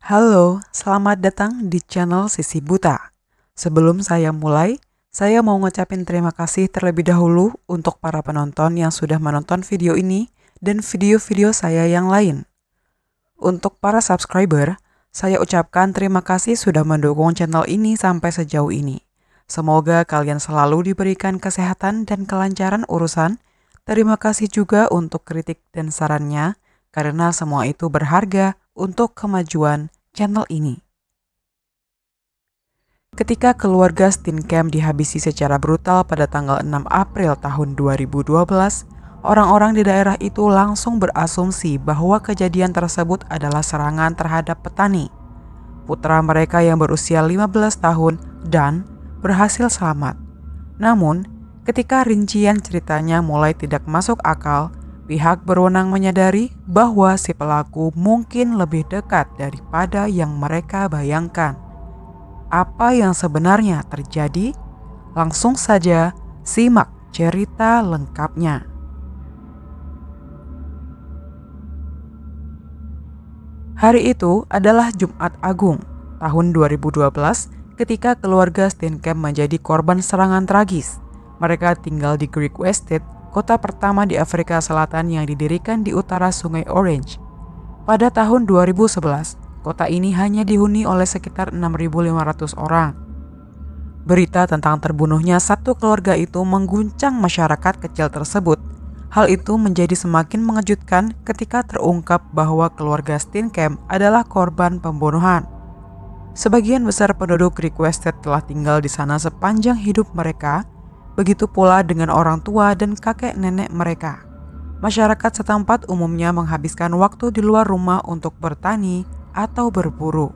Halo, selamat datang di channel Sisi Buta. Sebelum saya mulai, saya mau ngucapin terima kasih terlebih dahulu untuk para penonton yang sudah menonton video ini dan video-video saya yang lain. Untuk para subscriber, saya ucapkan terima kasih sudah mendukung channel ini sampai sejauh ini. Semoga kalian selalu diberikan kesehatan dan kelancaran urusan. Terima kasih juga untuk kritik dan sarannya, karena semua itu berharga untuk kemajuan channel ini. Ketika keluarga Steenkamp dihabisi secara brutal pada tanggal 6 April tahun 2012, orang-orang di daerah itu langsung berasumsi bahwa kejadian tersebut adalah serangan terhadap petani. Putra mereka yang berusia 15 tahun dan berhasil selamat. Namun, ketika rincian ceritanya mulai tidak masuk akal, pihak berwenang menyadari bahwa si pelaku mungkin lebih dekat daripada yang mereka bayangkan. Apa yang sebenarnya terjadi? Langsung saja simak cerita lengkapnya. Hari itu adalah Jumat Agung tahun 2012 ketika keluarga Steenkamp menjadi korban serangan tragis. Mereka tinggal di Greek Western, kota pertama di Afrika Selatan yang didirikan di utara Sungai Orange. Pada tahun 2011, kota ini hanya dihuni oleh sekitar 6.500 orang. Berita tentang terbunuhnya satu keluarga itu mengguncang masyarakat kecil tersebut. Hal itu menjadi semakin mengejutkan ketika terungkap bahwa keluarga Steenkamp adalah korban pembunuhan. Sebagian besar penduduk Greek Western telah tinggal di sana sepanjang hidup mereka, begitu pula dengan orang tua dan kakek nenek mereka. Masyarakat setempat umumnya menghabiskan waktu di luar rumah untuk bertani atau berburu.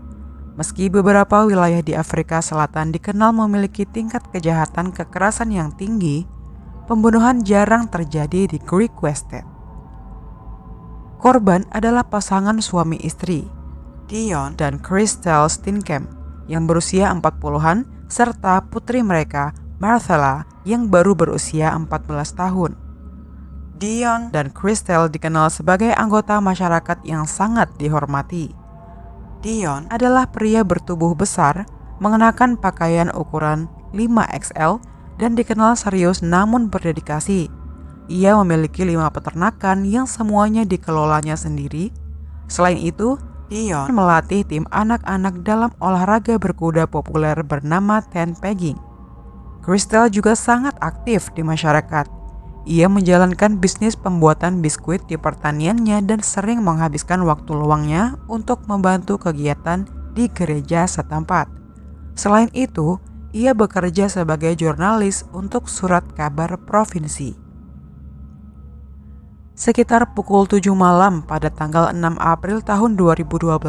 Meski beberapa wilayah di Afrika Selatan dikenal memiliki tingkat kejahatan kekerasan yang tinggi, pembunuhan jarang terjadi di Greek Western. Korban adalah pasangan suami istri, Dion dan Christelle Steenkamp, yang berusia 40-an, serta putri mereka, Marcella, yang baru berusia 14 tahun. Dion dan Christelle dikenal sebagai anggota masyarakat yang sangat dihormati. Dion adalah pria bertubuh besar, mengenakan pakaian ukuran 5XL dan dikenal serius namun berdedikasi. Ia memiliki 5 peternakan yang semuanya dikelolanya sendiri. Selain itu, Dion melatih tim anak-anak dalam olahraga berkuda populer bernama ten pegging. Christelle juga sangat aktif di masyarakat. Ia menjalankan bisnis pembuatan biskuit di pertaniannya dan sering menghabiskan waktu luangnya untuk membantu kegiatan di gereja setempat. Selain itu, ia bekerja sebagai jurnalis untuk surat kabar provinsi. Sekitar pukul 7 malam pada tanggal 6 April tahun 2012,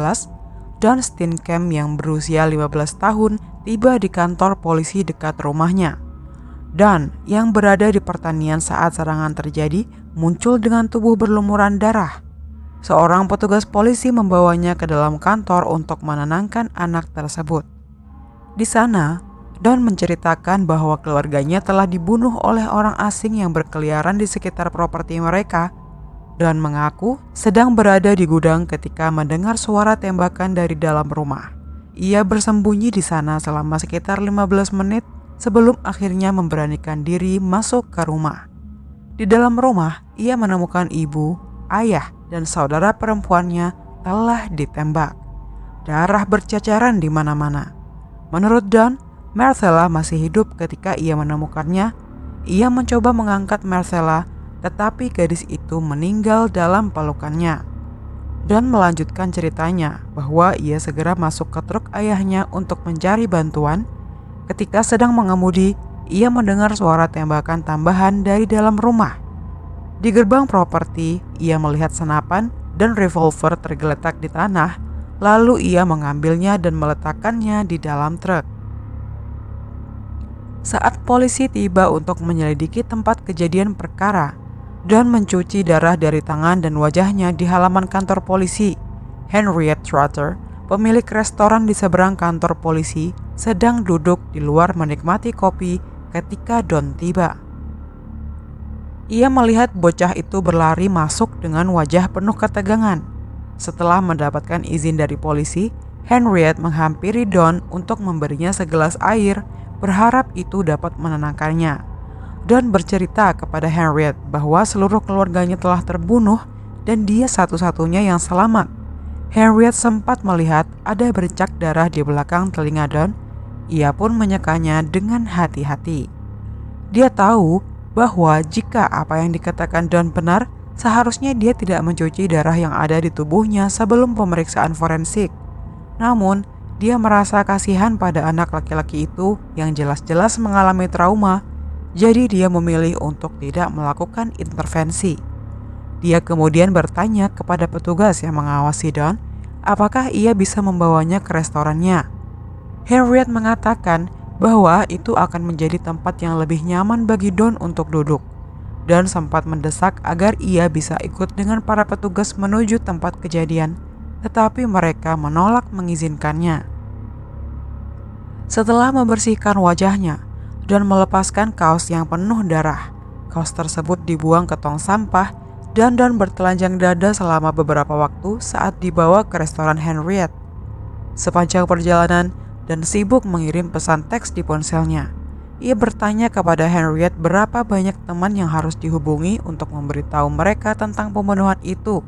Don Steenkamp yang berusia 15 tahun tiba di kantor polisi dekat rumahnya. Dan yang berada di pertanian saat serangan terjadi muncul dengan tubuh berlumuran darah. Seorang petugas polisi membawanya ke dalam kantor untuk menenangkan anak tersebut. Di sana, Don menceritakan bahwa keluarganya telah dibunuh oleh orang asing yang berkeliaran di sekitar properti mereka. Don mengaku sedang berada di gudang ketika mendengar suara tembakan dari dalam rumah. Ia bersembunyi di sana selama sekitar 15 menit sebelum akhirnya memberanikan diri masuk ke rumah. Di dalam rumah, ia menemukan ibu, ayah, dan saudara perempuannya telah ditembak. Darah berceceran di mana-mana. Menurut Don, Marcella masih hidup ketika ia menemukannya. Ia mencoba mengangkat Marcella, tetapi gadis itu meninggal dalam pelukannya. Don melanjutkan ceritanya bahwa ia segera masuk ke truk ayahnya untuk mencari bantuan. Ketika sedang mengemudi, ia mendengar suara tembakan tambahan dari dalam rumah. Di gerbang properti, ia melihat senapan dan revolver tergeletak di tanah, lalu ia mengambilnya dan meletakkannya di dalam truk. Saat polisi tiba untuk menyelidiki tempat kejadian perkara, Don mencuci darah dari tangan dan wajahnya di halaman kantor polisi. Henriette Trotter, pemilik restoran di seberang kantor polisi, sedang duduk di luar menikmati kopi ketika Don tiba. Ia melihat bocah itu berlari masuk dengan wajah penuh ketegangan. Setelah mendapatkan izin dari polisi, Henriette menghampiri Don untuk memberinya segelas air, berharap itu dapat menenangkannya. Don bercerita kepada Henriette bahwa seluruh keluarganya telah terbunuh dan dia satu-satunya yang selamat. Henriette sempat melihat ada bercak darah di belakang telinga Don. Ia pun menyekanya dengan hati-hati. Dia tahu bahwa jika apa yang dikatakan Don benar, seharusnya dia tidak mencuci darah yang ada di tubuhnya sebelum pemeriksaan forensik. Namun, dia merasa kasihan pada anak laki-laki itu yang jelas-jelas mengalami trauma, jadi dia memilih untuk tidak melakukan intervensi. Dia kemudian bertanya kepada petugas yang mengawasi Don, apakah ia bisa membawanya ke restorannya. Henriette mengatakan bahwa itu akan menjadi tempat yang lebih nyaman bagi Don untuk duduk. Don sempat mendesak agar ia bisa ikut dengan para petugas menuju tempat kejadian, tetapi mereka menolak mengizinkannya. Setelah membersihkan wajahnya, Don melepaskan kaos yang penuh darah. Kaos tersebut dibuang ke tong sampah dan Don bertelanjang dada selama beberapa waktu saat dibawa ke restoran Henriette. Sepanjang perjalanan, Don sibuk mengirim pesan teks di ponselnya. Ia bertanya kepada Henriette berapa banyak teman yang harus dihubungi untuk memberitahu mereka tentang pembunuhan itu.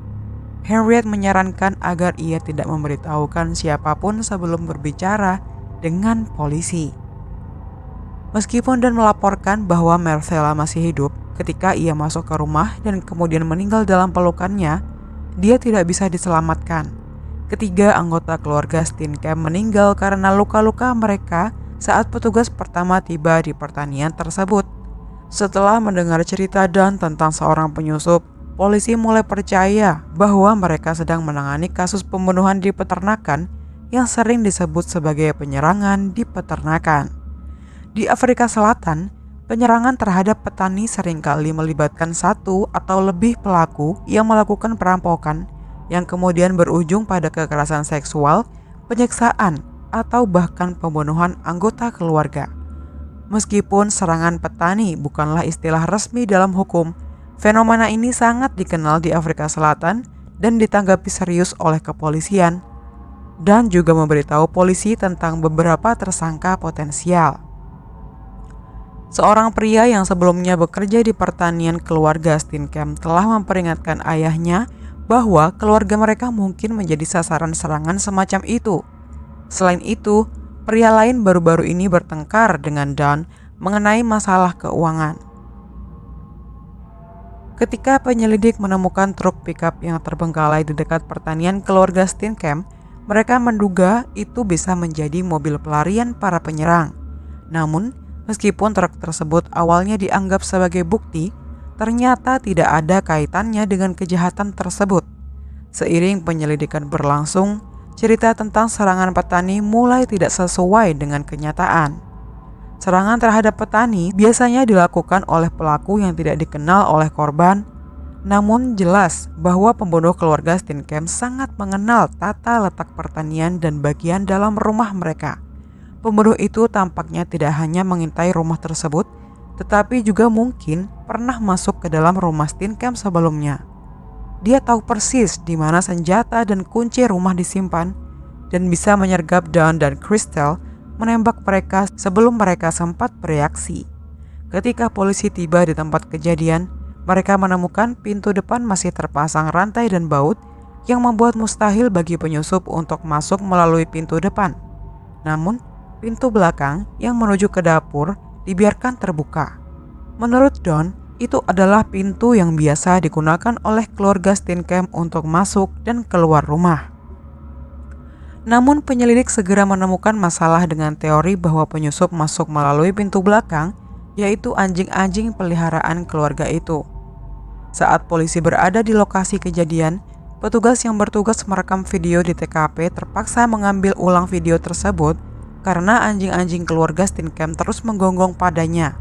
Henriette menyarankan agar ia tidak memberitahukan siapapun sebelum berbicara dengan polisi. Meskipun Don melaporkan bahwa Marcella masih hidup ketika ia masuk ke rumah dan kemudian meninggal dalam pelukannya, dia tidak bisa diselamatkan. Ketiga anggota keluarga Steenkamp meninggal karena luka-luka mereka saat petugas pertama tiba di pertanian tersebut. Setelah mendengar cerita Don tentang seorang penyusup, polisi mulai percaya bahwa mereka sedang menangani kasus pembunuhan di peternakan yang sering disebut sebagai penyerangan di peternakan. Di Afrika Selatan, penyerangan terhadap petani seringkali melibatkan satu atau lebih pelaku yang melakukan perampokan yang kemudian berujung pada kekerasan seksual, penyiksaan, atau bahkan pembunuhan anggota keluarga. Meskipun serangan petani bukanlah istilah resmi dalam hukum, fenomena ini sangat dikenal di Afrika Selatan dan ditanggapi serius oleh kepolisian, dan juga memberitahu polisi tentang beberapa tersangka potensial. Seorang pria yang sebelumnya bekerja di pertanian keluarga Steenkamp telah memperingatkan ayahnya bahwa keluarga mereka mungkin menjadi sasaran serangan semacam itu. Selain itu, pria lain baru-baru ini bertengkar dengan Don mengenai masalah keuangan. Ketika penyelidik menemukan truk pickup yang terbengkalai di dekat pertanian keluarga Steenkamp, mereka menduga itu bisa menjadi mobil pelarian para penyerang. Namun, meskipun truk tersebut awalnya dianggap sebagai bukti, ternyata tidak ada kaitannya dengan kejahatan tersebut. Seiring penyelidikan berlangsung, cerita tentang serangan petani mulai tidak sesuai dengan kenyataan. Serangan terhadap petani biasanya dilakukan oleh pelaku yang tidak dikenal oleh korban, namun jelas bahwa pembunuh keluarga Steenkamp sangat mengenal tata letak pertanian dan bagian dalam rumah mereka. Pembunuh itu tampaknya tidak hanya mengintai rumah tersebut, tetapi juga mungkin pernah masuk ke dalam rumah Steenkamp sebelumnya. Dia tahu persis di mana senjata dan kunci rumah disimpan dan bisa menyergap Don dan Crystal, menembak mereka sebelum mereka sempat bereaksi. Ketika polisi tiba di tempat kejadian, mereka menemukan pintu depan masih terpasang rantai dan baut yang membuat mustahil bagi penyusup untuk masuk melalui pintu depan. Namun, pintu belakang yang menuju ke dapur dibiarkan terbuka. Menurut Don, itu adalah pintu yang biasa digunakan oleh keluarga Steenkamp untuk masuk dan keluar rumah. Namun penyelidik segera menemukan masalah dengan teori bahwa penyusup masuk melalui pintu belakang, yaitu anjing-anjing peliharaan keluarga itu. Saat polisi berada di lokasi kejadian, petugas yang bertugas merekam video di TKP terpaksa mengambil ulang video tersebut karena anjing-anjing keluarga Steenkamp terus menggonggong padanya.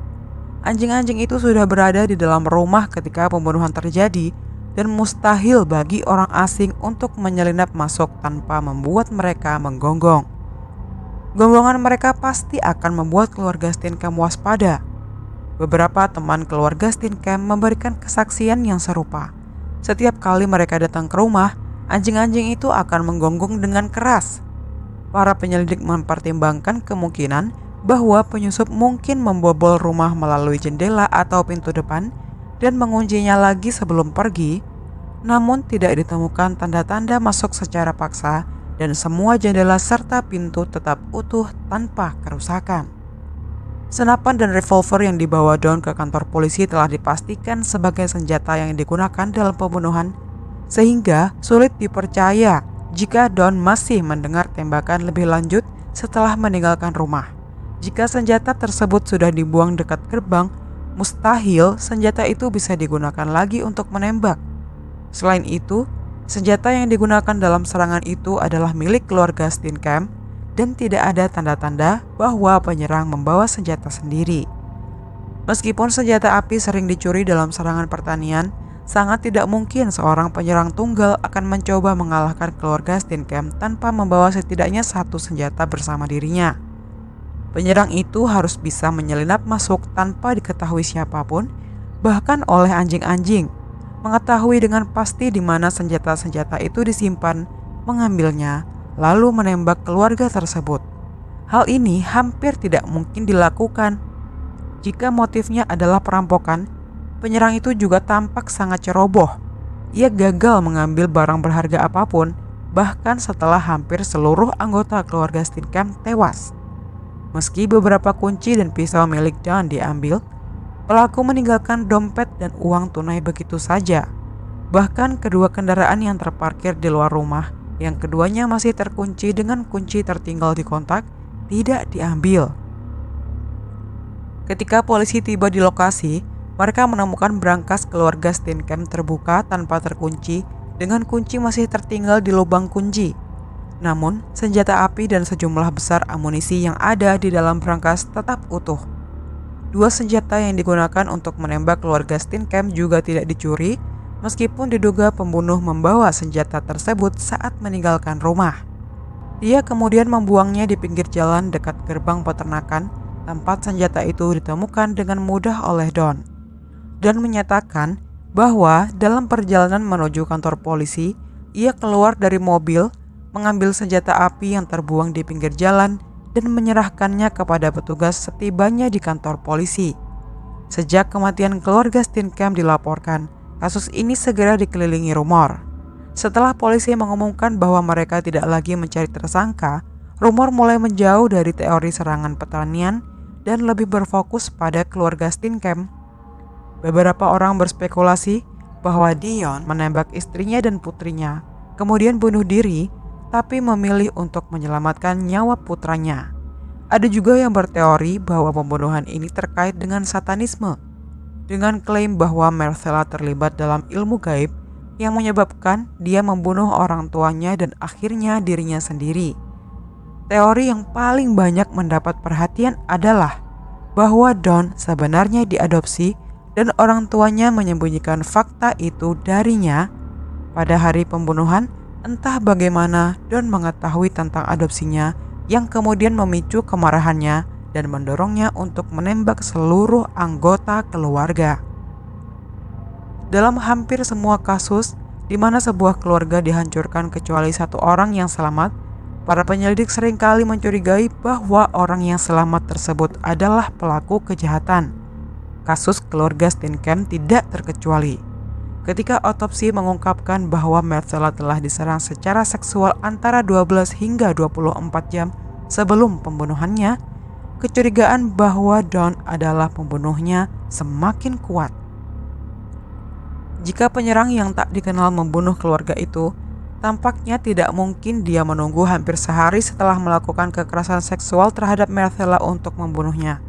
Anjing-anjing itu sudah berada di dalam rumah ketika pembunuhan terjadi dan mustahil bagi orang asing untuk menyelinap masuk tanpa membuat mereka menggonggong. Gonggongan mereka pasti akan membuat keluarga Steenkamp waspada. Beberapa teman keluarga Steenkamp memberikan kesaksian yang serupa. Setiap kali mereka datang ke rumah, anjing-anjing itu akan menggonggong dengan keras. Para penyelidik mempertimbangkan kemungkinan bahwa penyusup mungkin membobol rumah melalui jendela atau pintu depan dan menguncinya lagi sebelum pergi, namun tidak ditemukan tanda-tanda masuk secara paksa dan semua jendela serta pintu tetap utuh tanpa kerusakan. Senapan dan revolver yang dibawa Don ke kantor polisi telah dipastikan sebagai senjata yang digunakan dalam pembunuhan, sehingga sulit dipercaya jika Don masih mendengar tembakan lebih lanjut setelah meninggalkan rumah. Jika senjata tersebut sudah dibuang dekat gerbang, mustahil senjata itu bisa digunakan lagi untuk menembak. Selain itu, senjata yang digunakan dalam serangan itu adalah milik keluarga Steenkamp dan tidak ada tanda-tanda bahwa penyerang membawa senjata sendiri. Meskipun senjata api sering dicuri dalam serangan pertanian, sangat tidak mungkin seorang penyerang tunggal akan mencoba mengalahkan keluarga Steenkamp tanpa membawa setidaknya satu senjata bersama dirinya. Penyerang itu harus bisa menyelinap masuk tanpa diketahui siapapun, bahkan oleh anjing-anjing, mengetahui dengan pasti di mana senjata-senjata itu disimpan, mengambilnya, lalu menembak keluarga tersebut. Hal ini hampir tidak mungkin dilakukan. Jika motifnya adalah perampokan, penyerang itu juga tampak sangat ceroboh. Ia gagal mengambil barang berharga apapun, bahkan setelah hampir seluruh anggota keluarga Steenkamp tewas. Meski beberapa kunci dan pisau milik Don diambil, pelaku meninggalkan dompet dan uang tunai begitu saja. Bahkan kedua kendaraan yang terparkir di luar rumah, yang keduanya masih terkunci dengan kunci tertinggal di kontak, tidak diambil. Ketika polisi tiba di lokasi, mereka menemukan brankas keluarga Steenkamp terbuka tanpa terkunci dengan kunci masih tertinggal di lubang kunci. Namun, senjata api dan sejumlah besar amunisi yang ada di dalam brankas tetap utuh. Dua senjata yang digunakan untuk menembak keluarga Steenkamp juga tidak dicuri, meskipun diduga pembunuh membawa senjata tersebut saat meninggalkan rumah. Dia kemudian membuangnya di pinggir jalan dekat gerbang peternakan, tempat senjata itu ditemukan dengan mudah oleh Don. Don menyatakan bahwa dalam perjalanan menuju kantor polisi, ia keluar dari mobil, mengambil senjata api yang terbuang di pinggir jalan dan menyerahkannya kepada petugas setibanya di kantor polisi. Sejak kematian keluarga Steenkamp dilaporkan, kasus ini segera dikelilingi rumor. Setelah polisi mengumumkan bahwa mereka tidak lagi mencari tersangka, rumor mulai menjauh dari teori serangan pertanian dan lebih berfokus pada keluarga Steenkamp. Beberapa orang berspekulasi bahwa Dion menembak istrinya dan putrinya, kemudian bunuh diri, tapi memilih untuk menyelamatkan nyawa putranya. Ada juga yang berteori bahwa pembunuhan ini terkait dengan satanisme, dengan klaim bahwa Marcella terlibat dalam ilmu gaib yang menyebabkan dia membunuh orang tuanya dan akhirnya dirinya sendiri. Teori yang paling banyak mendapat perhatian adalah bahwa Don sebenarnya diadopsi dan orang tuanya menyembunyikan fakta itu darinya. Pada hari pembunuhan, entah bagaimana Don mengetahui tentang adopsinya yang kemudian memicu kemarahannya dan mendorongnya untuk menembak seluruh anggota keluarga. Dalam hampir semua kasus di mana sebuah keluarga dihancurkan kecuali satu orang yang selamat, para penyelidik seringkali mencurigai bahwa orang yang selamat tersebut adalah pelaku kejahatan. Kasus keluarga Steenkamp tidak terkecuali. Ketika otopsi mengungkapkan bahwa Marcella telah diserang secara seksual antara 12 hingga 24 jam sebelum pembunuhannya, kecurigaan bahwa Don adalah pembunuhnya semakin kuat. Jika penyerang yang tak dikenal membunuh keluarga itu, tampaknya tidak mungkin dia menunggu hampir sehari setelah melakukan kekerasan seksual terhadap Marcella untuk membunuhnya.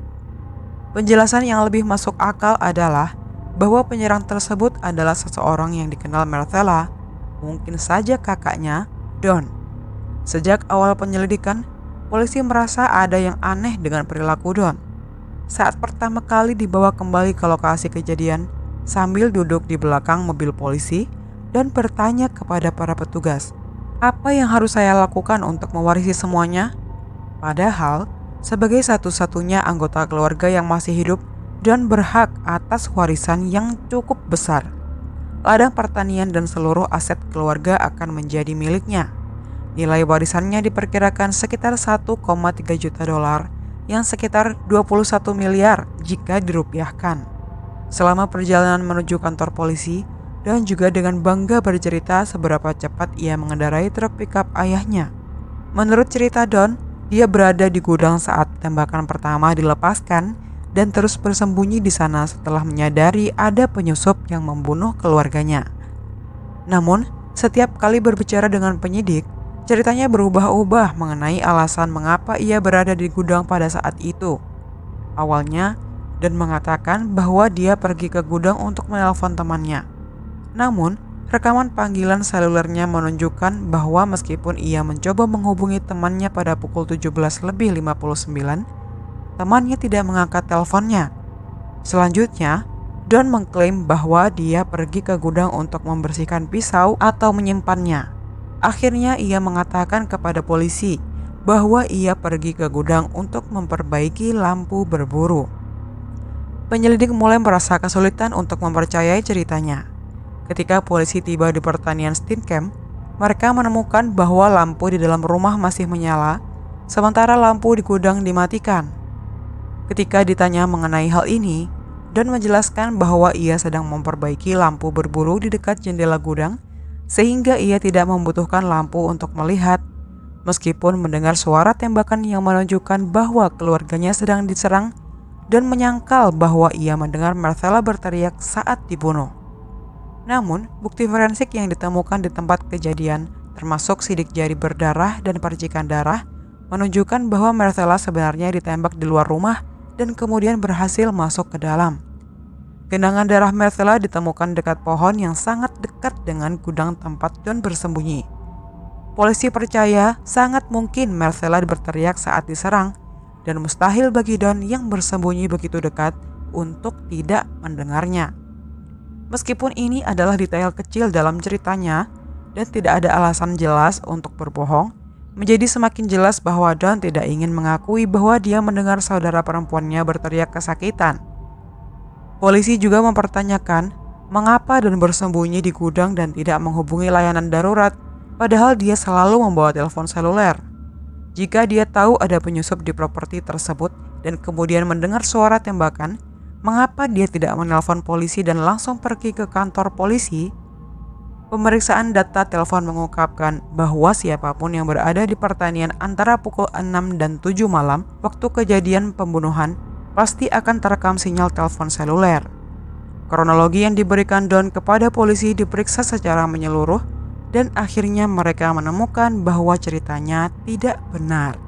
Penjelasan yang lebih masuk akal adalah bahwa penyerang tersebut adalah seseorang yang dikenal Marcella, mungkin saja kakaknya, Don. Sejak awal penyelidikan, polisi merasa ada yang aneh dengan perilaku Don. Saat pertama kali dibawa kembali ke lokasi kejadian, sambil duduk di belakang mobil polisi dan bertanya kepada para petugas, "Apa yang harus saya lakukan untuk mewarisi semuanya?" Padahal, sebagai satu-satunya anggota keluarga yang masih hidup, Don berhak atas warisan yang cukup besar. Ladang pertanian dan seluruh aset keluarga akan menjadi miliknya. Nilai warisannya diperkirakan sekitar 1,3 juta dolar, yang sekitar 21 miliar jika dirupiahkan. Selama perjalanan menuju kantor polisi, Don juga dengan bangga bercerita seberapa cepat ia mengendarai truk pickup ayahnya. Menurut cerita Don, dia berada di gudang saat tembakan pertama dilepaskan dan terus bersembunyi di sana setelah menyadari ada penyusup yang membunuh keluarganya. Namun, setiap kali berbicara dengan penyidik, ceritanya berubah-ubah mengenai alasan mengapa ia berada di gudang pada saat itu. Awalnya, Don mengatakan bahwa dia pergi ke gudang untuk menelpon temannya. Namun, rekaman panggilan selulernya menunjukkan bahwa meskipun ia mencoba menghubungi temannya pada pukul 17:59, temannya tidak mengangkat teleponnya. Selanjutnya, Don mengklaim bahwa dia pergi ke gudang untuk membersihkan pisau atau menyimpannya. Akhirnya ia mengatakan kepada polisi bahwa ia pergi ke gudang untuk memperbaiki lampu berburu. Penyelidik mulai merasa kesulitan untuk mempercayai ceritanya. Ketika polisi tiba di pertanian Steenkamp, mereka menemukan bahwa lampu di dalam rumah masih menyala, sementara lampu di gudang dimatikan. Ketika ditanya mengenai hal ini, Don menjelaskan bahwa ia sedang memperbaiki lampu berburu di dekat jendela gudang, sehingga ia tidak membutuhkan lampu untuk melihat, meskipun mendengar suara tembakan yang menunjukkan bahwa keluarganya sedang diserang, dan menyangkal bahwa ia mendengar Marcella berteriak saat dibunuh. Namun, bukti forensik yang ditemukan di tempat kejadian, termasuk sidik jari berdarah dan percikan darah, menunjukkan bahwa Marcella sebenarnya ditembak di luar rumah dan kemudian berhasil masuk ke dalam. Genangan darah Marcella ditemukan dekat pohon yang sangat dekat dengan gudang tempat Don bersembunyi. Polisi percaya sangat mungkin Marcella berteriak saat diserang, dan mustahil bagi Don yang bersembunyi begitu dekat untuk tidak mendengarnya. Meskipun ini adalah detail kecil dalam ceritanya dan tidak ada alasan jelas untuk berbohong, menjadi semakin jelas bahwa Don tidak ingin mengakui bahwa dia mendengar saudara perempuannya berteriak kesakitan. Polisi juga mempertanyakan mengapa Don bersembunyi di gudang dan tidak menghubungi layanan darurat, padahal dia selalu membawa telepon seluler. Jika dia tahu ada penyusup di properti tersebut dan kemudian mendengar suara tembakan, mengapa dia tidak menelpon polisi dan langsung pergi ke kantor polisi? Pemeriksaan data telepon mengungkapkan bahwa siapapun yang berada di pertanian antara pukul 6 dan 7 malam waktu kejadian pembunuhan pasti akan terekam sinyal telepon seluler. Kronologi yang diberikan Don kepada polisi diperiksa secara menyeluruh dan akhirnya mereka menemukan bahwa ceritanya tidak benar.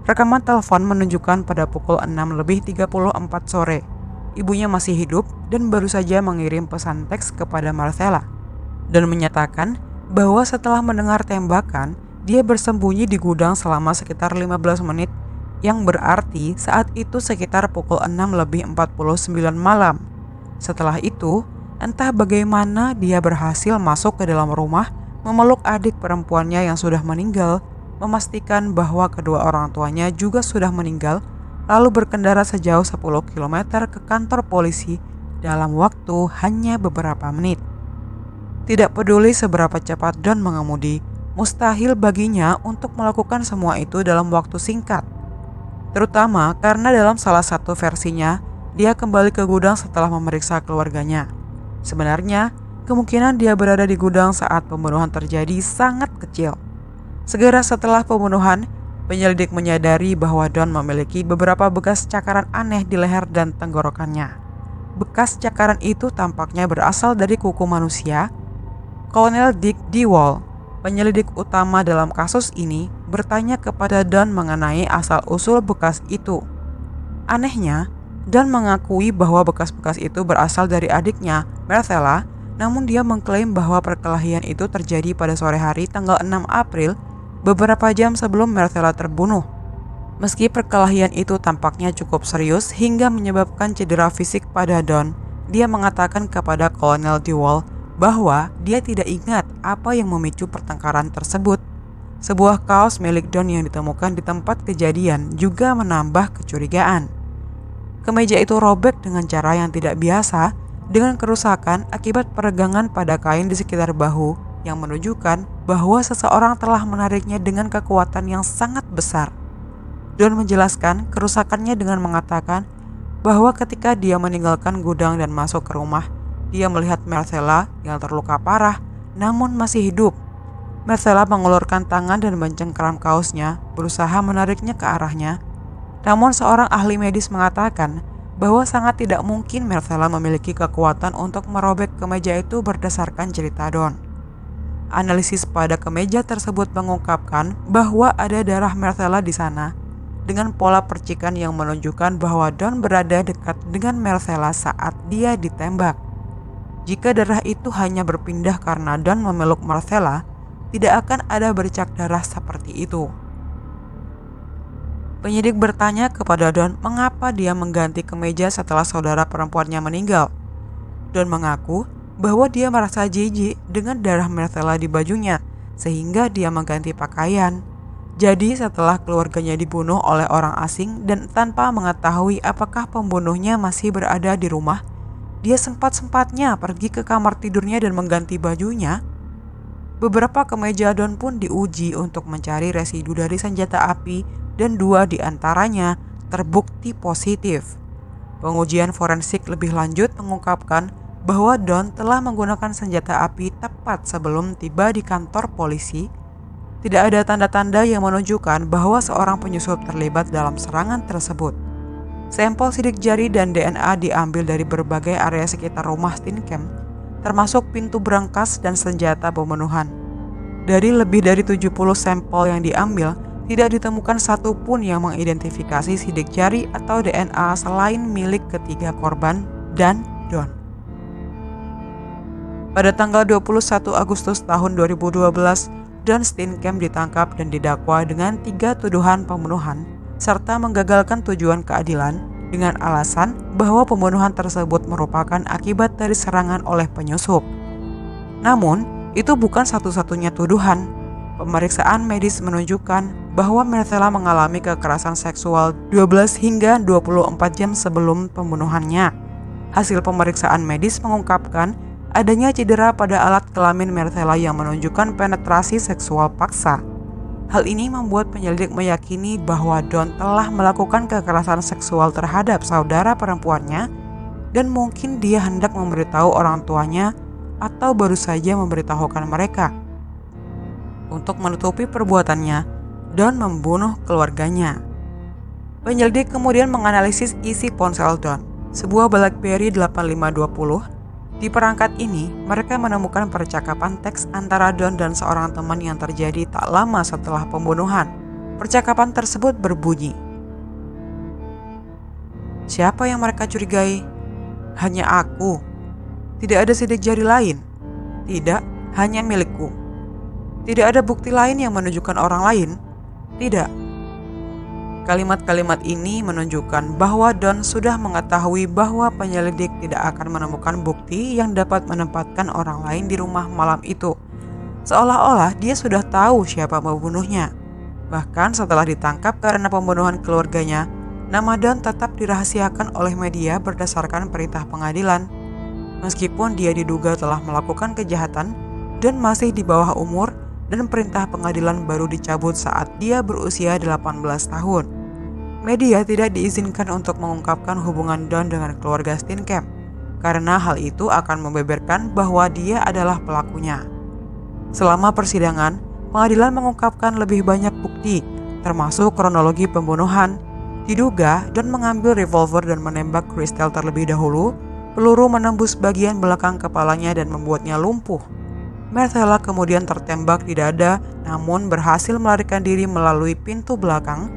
Rekaman telepon menunjukkan pada pukul 6:34 sore, ibunya masih hidup dan baru saja mengirim pesan teks kepada Marcella dan menyatakan bahwa setelah mendengar tembakan, dia bersembunyi di gudang selama sekitar 15 menit, yang berarti saat itu sekitar pukul 6:49 malam. Setelah itu, entah bagaimana dia berhasil masuk ke dalam rumah, memeluk adik perempuannya yang sudah meninggal, memastikan bahwa kedua orang tuanya juga sudah meninggal, lalu berkendara sejauh 10 km ke kantor polisi dalam waktu hanya beberapa menit. Tidak peduli seberapa cepat Don mengemudi, mustahil baginya untuk melakukan semua itu dalam waktu singkat. Terutama karena dalam salah satu versinya, dia kembali ke gudang setelah memeriksa keluarganya. Sebenarnya, kemungkinan dia berada di gudang saat pembunuhan terjadi sangat kecil. Segera setelah pembunuhan, penyelidik menyadari bahwa Don memiliki beberapa bekas cakaran aneh di leher dan tenggorokannya. Bekas cakaran itu tampaknya berasal dari kuku manusia. Kolonel Dick Dewall, penyelidik utama dalam kasus ini, bertanya kepada Don mengenai asal-usul bekas itu. Anehnya, Don mengakui bahwa bekas-bekas itu berasal dari adiknya, Marcella, namun dia mengklaim bahwa perkelahian itu terjadi pada sore hari tanggal 6 April, beberapa jam sebelum Marcella terbunuh. Meski perkelahian itu tampaknya cukup serius hingga menyebabkan cedera fisik pada Don, dia mengatakan kepada Kolonel Dewall bahwa dia tidak ingat apa yang memicu pertengkaran tersebut. Sebuah kaos milik Don yang ditemukan di tempat kejadian juga menambah kecurigaan. Kemeja itu robek dengan cara yang tidak biasa, dengan kerusakan akibat peregangan pada kain di sekitar bahu yang menunjukkan bahwa seseorang telah menariknya dengan kekuatan yang sangat besar. Don menjelaskan kerusakannya dengan mengatakan bahwa ketika dia meninggalkan gudang dan masuk ke rumah, dia melihat Marcella yang terluka parah namun masih hidup. Marcella mengulurkan tangan dan mencengkeram kaosnya, berusaha menariknya ke arahnya. Namun seorang ahli medis mengatakan bahwa sangat tidak mungkin Marcella memiliki kekuatan untuk merobek kemeja itu berdasarkan cerita Don. Analisis pada kemeja tersebut mengungkapkan bahwa ada darah Marcella di sana, dengan pola percikan yang menunjukkan bahwa Don berada dekat dengan Marcella saat dia ditembak. Jika darah itu hanya berpindah karena Don memeluk Marcella, tidak akan ada bercak darah seperti itu. Penyidik bertanya kepada Don mengapa dia mengganti kemeja setelah saudara perempuannya meninggal. Don mengaku bahwa dia merasa jijik dengan darah Marcella di bajunya, sehingga dia mengganti pakaian. Jadi setelah keluarganya dibunuh oleh orang asing dan tanpa mengetahui apakah pembunuhnya masih berada di rumah, dia sempat-sempatnya pergi ke kamar tidurnya dan mengganti bajunya. Beberapa kemeja Don pun diuji untuk mencari residu dari senjata api dan 2 diantaranya terbukti positif. Pengujian forensik lebih lanjut mengungkapkan bahwa Don telah menggunakan senjata api tepat sebelum tiba di kantor polisi. Tidak ada tanda-tanda yang menunjukkan bahwa seorang penyusup terlibat dalam serangan tersebut. Sampel sidik jari dan DNA diambil dari berbagai area sekitar rumah Steenkamp, termasuk pintu berangkas dan senjata pembunuhan. Dari lebih dari 70 sampel yang diambil, tidak ditemukan satupun yang mengidentifikasi sidik jari atau DNA selain milik ketiga korban dan Don. Pada tanggal 21 Agustus tahun 2012, Don Steenkamp ditangkap dan didakwa dengan 3 tuduhan pembunuhan serta menggagalkan tujuan keadilan dengan alasan bahwa pembunuhan tersebut merupakan akibat dari serangan oleh penyusup. Namun, itu bukan satu-satunya tuduhan. Pemeriksaan medis menunjukkan bahwa Marcella mengalami kekerasan seksual 12 hingga 24 jam sebelum pembunuhannya. Hasil pemeriksaan medis mengungkapkan adanya cedera pada alat kelamin Marcella yang menunjukkan penetrasi seksual paksa. Hal ini membuat penyelidik meyakini bahwa Don telah melakukan kekerasan seksual terhadap saudara perempuannya dan mungkin dia hendak memberitahu orang tuanya atau baru saja memberitahukan mereka. Untuk menutupi perbuatannya, Don membunuh keluarganya. Penyelidik kemudian menganalisis isi ponsel Don, sebuah BlackBerry 8520. Di perangkat ini, mereka menemukan percakapan teks antara Don dan seorang teman yang terjadi tak lama setelah pembunuhan. Percakapan tersebut berbunyi, "Siapa yang mereka curigai? Hanya aku. Tidak ada sidik jari lain. Tidak, hanya milikku. Tidak ada bukti lain yang menunjukkan orang lain. Tidak." Kalimat-kalimat ini menunjukkan bahwa Don sudah mengetahui bahwa penyelidik tidak akan menemukan bukti yang dapat menempatkan orang lain di rumah malam itu. Seolah-olah dia sudah tahu siapa pembunuhnya. Bahkan setelah ditangkap karena pembunuhan keluarganya, nama Don tetap dirahasiakan oleh media berdasarkan perintah pengadilan. Meskipun dia diduga telah melakukan kejahatan, Don masih di bawah umur dan perintah pengadilan baru dicabut saat dia berusia 18 tahun. Media tidak diizinkan untuk mengungkapkan hubungan Don dengan keluarga Steenkamp, karena hal itu akan membeberkan bahwa dia adalah pelakunya. Selama persidangan, pengadilan mengungkapkan lebih banyak bukti, termasuk kronologi pembunuhan. Diduga Don mengambil revolver dan menembak Crystal terlebih dahulu. Peluru menembus bagian belakang kepalanya dan membuatnya lumpuh. Marcella kemudian tertembak di dada, namun berhasil melarikan diri melalui pintu belakang.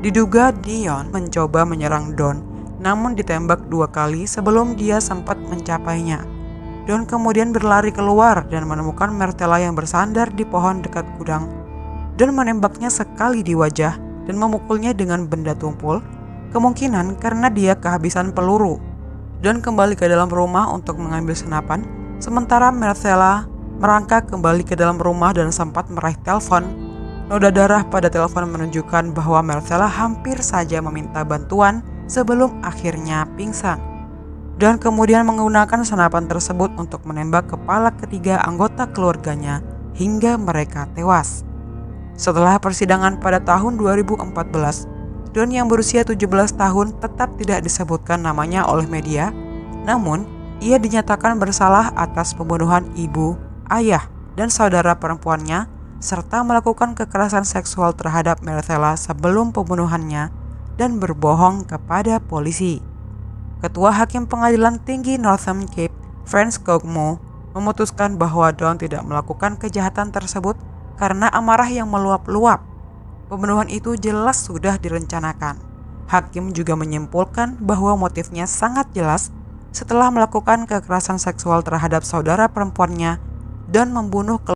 Diduga Dion mencoba menyerang Don, namun ditembak 2 kali sebelum dia sempat mencapainya. Don kemudian berlari keluar dan menemukan Marcella yang bersandar di pohon dekat gudang. Don menembaknya sekali di wajah dan memukulnya dengan benda tumpul, kemungkinan karena dia kehabisan peluru. Don kembali ke dalam rumah untuk mengambil senapan, sementara Marcella merangkak kembali ke dalam rumah dan sempat meraih telepon. Noda darah pada telepon menunjukkan bahwa Marcella hampir saja meminta bantuan sebelum akhirnya pingsan. dan kemudian menggunakan senapan tersebut untuk menembak kepala ketiga anggota keluarganya hingga mereka tewas. Setelah persidangan pada tahun 2014, Don yang berusia 17 tahun tetap tidak disebutkan namanya oleh media, namun ia dinyatakan bersalah atas pembunuhan ibu, ayah, dan saudara perempuannya serta melakukan kekerasan seksual terhadap Marcella sebelum pembunuhannya dan berbohong kepada polisi. Ketua Hakim Pengadilan Tinggi Northern Cape, Frans Kogmo, memutuskan bahwa Don tidak melakukan kejahatan tersebut karena amarah yang meluap-luap. Pembunuhan itu jelas sudah direncanakan. Hakim juga menyimpulkan bahwa motifnya sangat jelas setelah melakukan kekerasan seksual terhadap saudara perempuannya dan membunuh